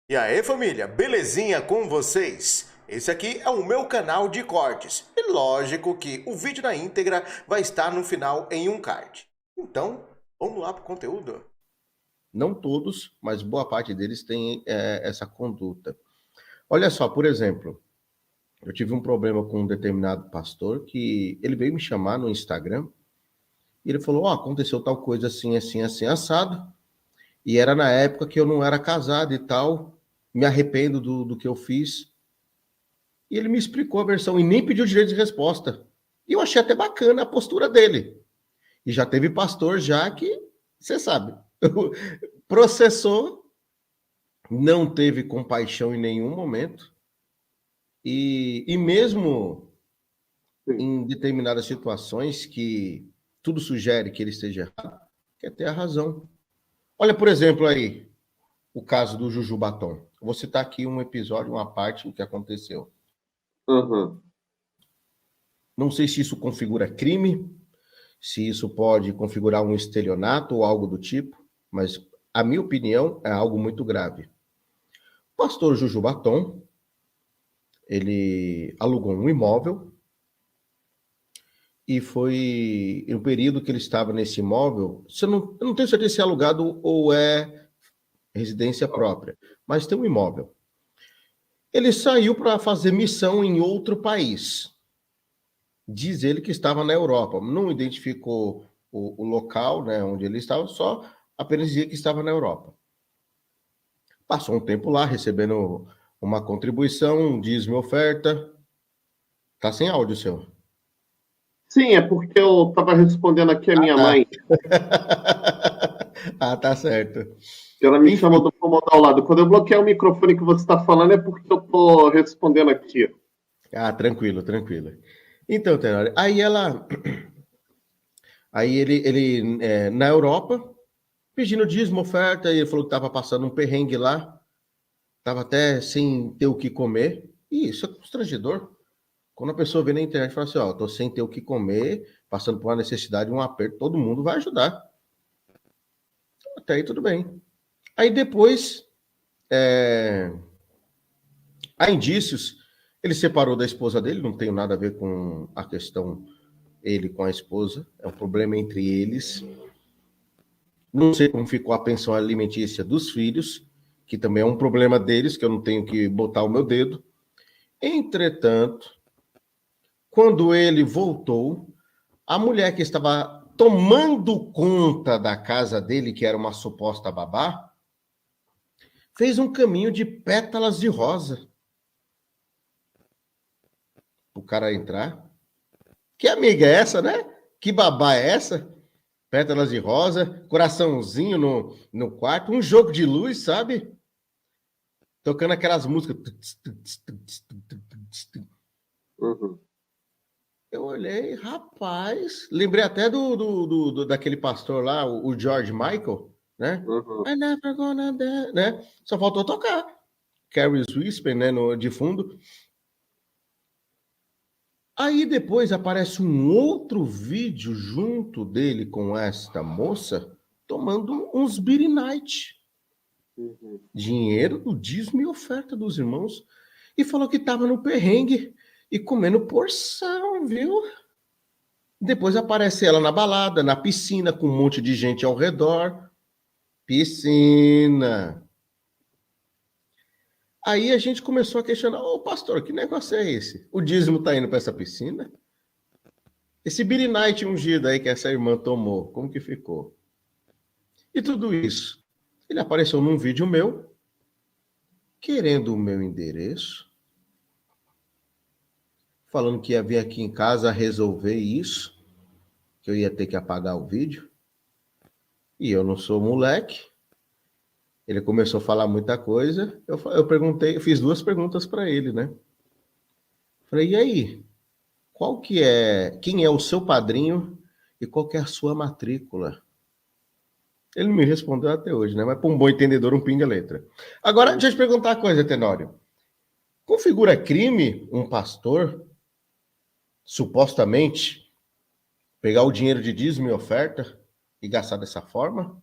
E aí, família, belezinha com vocês? Esse aqui é o meu canal de cortes. E lógico que o vídeo na íntegra vai estar no final em um card. Então, vamos lá pro conteúdo. Não todos, mas boa parte deles tem essa conduta. Olha só, por exemplo, eu tive um problema com um determinado pastor que ele veio me chamar no Instagram e ele falou: Ó, aconteceu tal coisa assim, assim, assim, assado. E era na época que eu não era casado e tal, me arrependo do que eu fiz. E ele me explicou a versão e nem pediu direito de resposta. E eu achei até bacana a postura dele. E já teve pastor já que, você sabe, processou, não teve compaixão em nenhum momento. E mesmo Sim. em determinadas situações que tudo sugere que ele esteja errado, quer ter a razão. Olha, por exemplo, aí, o caso do Juju Batom. Vou citar aqui um episódio, uma parte do que aconteceu. Uhum. Não sei se isso configura crime, se isso pode configurar um estelionato ou algo do tipo, mas a minha opinião é algo muito grave. O pastor Juju Batom, ele alugou um imóvel e foi no período que ele estava nesse imóvel, eu não tenho certeza se é alugado ou é residência própria, mas tem um imóvel. Ele saiu para fazer missão em outro país. Diz ele que estava na Europa. Não identificou o local, né, onde ele estava, só apenas dizia que estava na Europa. Passou um tempo lá, recebendo uma contribuição, um dízimo oferta. Tá sem áudio, seu. Sim, é porque eu estava respondendo aqui a Ah, minha tá. mãe, Ah, tá certo. que ela me chama Enfim. do cômodo ao lado. Quando eu bloquear o microfone que você está falando, é porque eu estou respondendo aqui. Ah, tranquilo, tranquilo. Então, Tenório, aí ele na Europa, pedindo dízimo, oferta, e ele falou que estava passando um perrengue lá, estava até sem ter o que comer, e isso é constrangedor. Quando a pessoa vê na internet e fala assim, ó, tô sem ter o que comer, passando por uma necessidade, um aperto, todo mundo vai ajudar. Até aí tudo bem. Aí depois, há indícios, ele separou da esposa dele, não tem nada a ver com a questão ele com a esposa, é um problema entre eles. Não sei como ficou a pensão alimentícia dos filhos, que também é um problema deles, que eu não tenho que botar o meu dedo. Entretanto, quando ele voltou, a mulher que estava tomando conta da casa dele, que era uma suposta babá, fez um caminho de pétalas de rosa o cara entrar. Que amiga é essa, né? Que babá é essa? Pétalas de rosa, coraçãozinho no quarto, um jogo de luz, sabe? Tocando aquelas músicas. Uhum. Eu olhei, rapaz. Lembrei até daquele pastor lá, o George Michael, né? Uhum. I never gonna dance, né? Só faltou tocar. Carrie's Whisper, né? De fundo. Aí depois aparece um outro vídeo junto dele com esta moça tomando uns Beer Night. Uhum. Dinheiro do dízimo e oferta dos irmãos. E falou que estava no perrengue e comendo porção, viu? Depois aparece ela na balada, na piscina, com um monte de gente ao redor. Piscina. Aí a gente começou a questionar: ô pastor, que negócio é esse? O dízimo tá indo para essa piscina? Esse Beer Night ungido aí que essa irmã tomou, como que ficou? E tudo isso. Ele apareceu num vídeo meu, querendo o meu endereço, falando que ia vir aqui em casa resolver isso, que eu ia ter que apagar o vídeo. E eu não sou moleque. Ele começou a falar muita coisa. Eu perguntei, eu fiz duas perguntas para ele, né? Falei, e aí? Qual que é, quem é o seu padrinho e qual que é a sua matrícula? Ele não me respondeu até hoje, né? Mas para um bom entendedor, um pinga letra. Agora, deixa eu te perguntar uma coisa, Tenório. Configura crime um pastor, supostamente, pegar o dinheiro de dízimo e oferta e gastar dessa forma?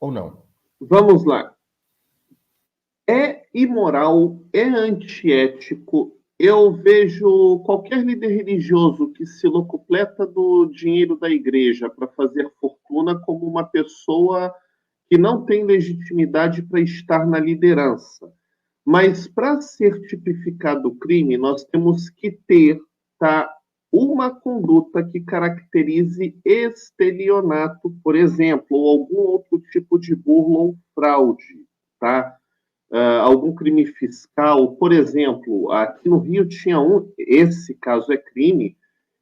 Ou não? Vamos lá. É imoral, é antiético. Eu vejo qualquer líder religioso que se locupleta do dinheiro da igreja para fazer fortuna como uma pessoa que não tem legitimidade para estar na liderança. Mas para ser tipificado o crime, nós temos que ter, tá, uma conduta que caracterize estelionato, por exemplo, ou algum outro tipo de burla ou fraude, tá? Algum crime fiscal, por exemplo, aqui no Rio tinha esse caso é crime,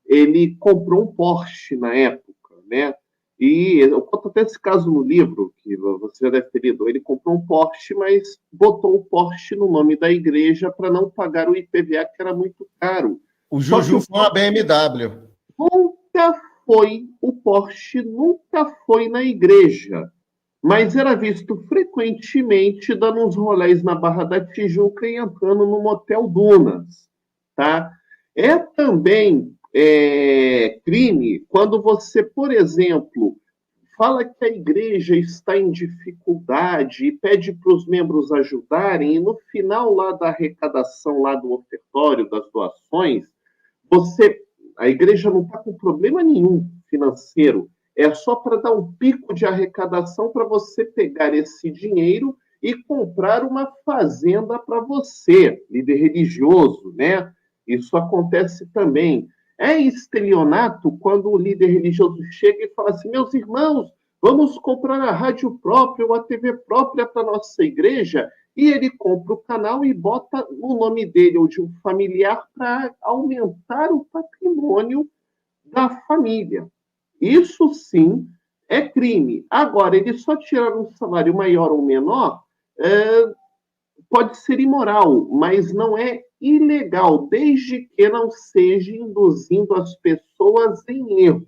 ele comprou um Porsche na época, né? E eu conto até esse caso no livro, que você já deve ter lido. Ele comprou um Porsche, mas botou o Porsche no nome da igreja para não pagar o IPVA, que era muito caro. O Só que Juju foi uma BMW. nunca o Porsche nunca foi na igreja, mas era visto frequentemente dando uns rolés na Barra da Tijuca e entrando no Motel Dunas, tá? É também crime quando você, por exemplo, fala que a igreja está em dificuldade e pede para os membros ajudarem, e no final lá da arrecadação, lá do ofertório, das doações, você, a igreja não está com problema nenhum financeiro, é só para dar um pico de arrecadação para você pegar esse dinheiro e comprar uma fazenda para você, líder religioso, né? Isso acontece também. É estelionato quando o líder religioso chega e fala assim: meus irmãos, vamos comprar a rádio própria ou a TV própria para nossa igreja, e ele compra o canal e bota o nome dele ou de um familiar para aumentar o patrimônio da família. Isso sim é crime. Agora, ele só tirar um salário maior ou menor pode ser imoral, mas não é ilegal, desde que não seja induzindo as pessoas em erro,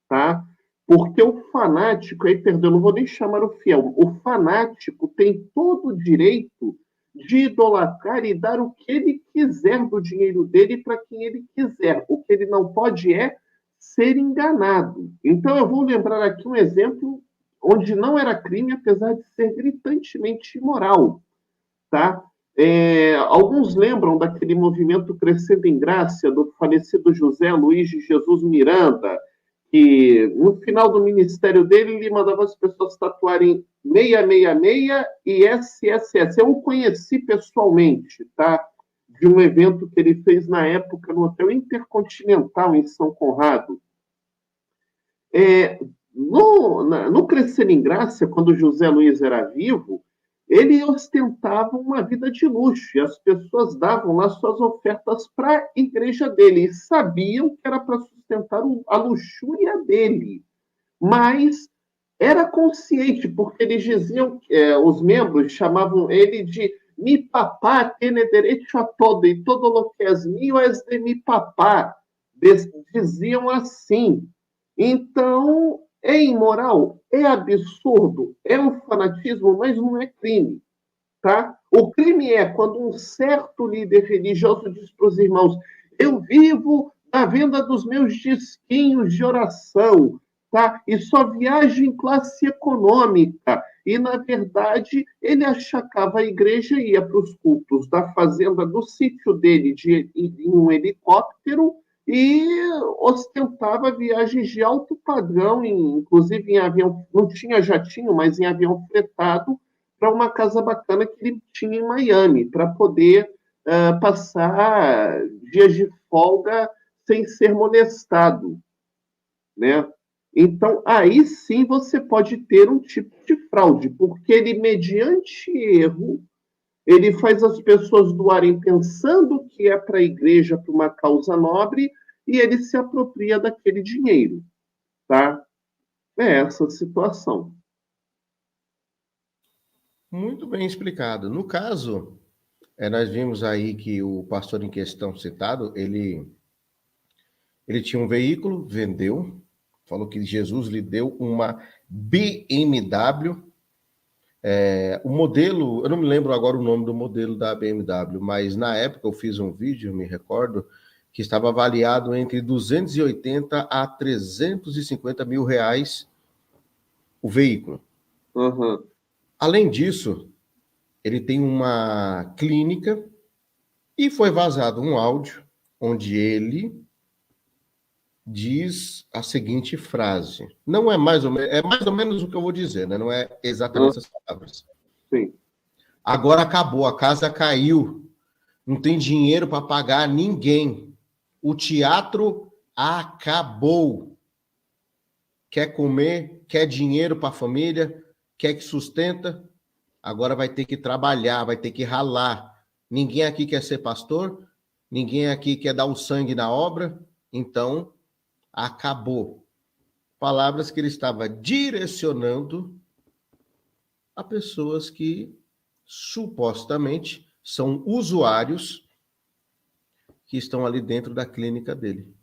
tá? Porque o fanático, aí, perdão, não vou nem chamar o fiel, o fanático tem todo o direito de idolatrar e dar o que ele quiser do dinheiro dele para quem ele quiser. O que ele não pode é ser enganado. Então, eu vou lembrar aqui um exemplo onde não era crime, apesar de ser gritantemente imoral, tá? Alguns lembram daquele movimento Crescendo em Graça, do falecido José Luiz de Jesus Miranda, que no final do ministério dele, ele mandava as pessoas tatuarem 666 e SSS. Eu o conheci pessoalmente, tá? De um evento que ele fez na época no Hotel Intercontinental, em São Conrado. No Crescer em Graça, quando José Luiz era vivo, ele ostentava uma vida de luxo e as pessoas davam lá suas ofertas para a igreja dele e sabiam que era para sustentar a luxúria dele, mas era consciente, porque eles diziam, os membros chamavam ele de mi papá tiene derecho a todo, e todo lo que es mío es de mi papá. Diziam assim. Então, é imoral, é absurdo, é um fanatismo, mas não é crime. Tá? O crime é quando um certo líder religioso diz para os irmãos: eu vivo na venda dos meus disquinhos de oração, tá? E só viajo em classe econômica. E, na verdade, ele achacava a igreja e ia para os cultos da fazenda, do sítio dele, em um helicóptero, e ostentava viagens de alto padrão, inclusive em avião, não tinha jatinho, mas em avião fretado, para uma casa bacana que ele tinha em Miami, para poder passar dias de folga sem ser molestado, né? Então, aí sim você pode ter um tipo de fraude, porque ele, mediante erro, ele faz as pessoas doarem pensando que é para a igreja, para uma causa nobre, e ele se apropria daquele dinheiro, tá? É essa a situação. Muito bem explicado. No caso, nós vimos aí que o pastor em questão citado, ele tinha um veículo, vendeu, falou que Jesus lhe deu uma BMW. O modelo, eu não me lembro agora o nome do modelo da BMW, mas na época eu fiz um vídeo, me recordo, que estava avaliado entre 280 a 350 mil reais o veículo. Uhum. Além disso, Ele tem uma clínica e foi vazado um áudio onde ele diz a seguinte frase. Não é mais ou menos, é mais ou menos o que eu vou dizer, né? Não é exatamente essas palavras. Sim. Agora acabou, a casa caiu. Não tem dinheiro para pagar ninguém. O teatro acabou. Quer comer, quer dinheiro para a família, quer que sustenta, agora vai ter que trabalhar, vai ter que ralar. Ninguém aqui quer ser pastor, ninguém aqui quer dar o sangue na obra, então acabou. Palavras que ele estava direcionando a pessoas que supostamente são usuários que estão ali dentro da clínica dele.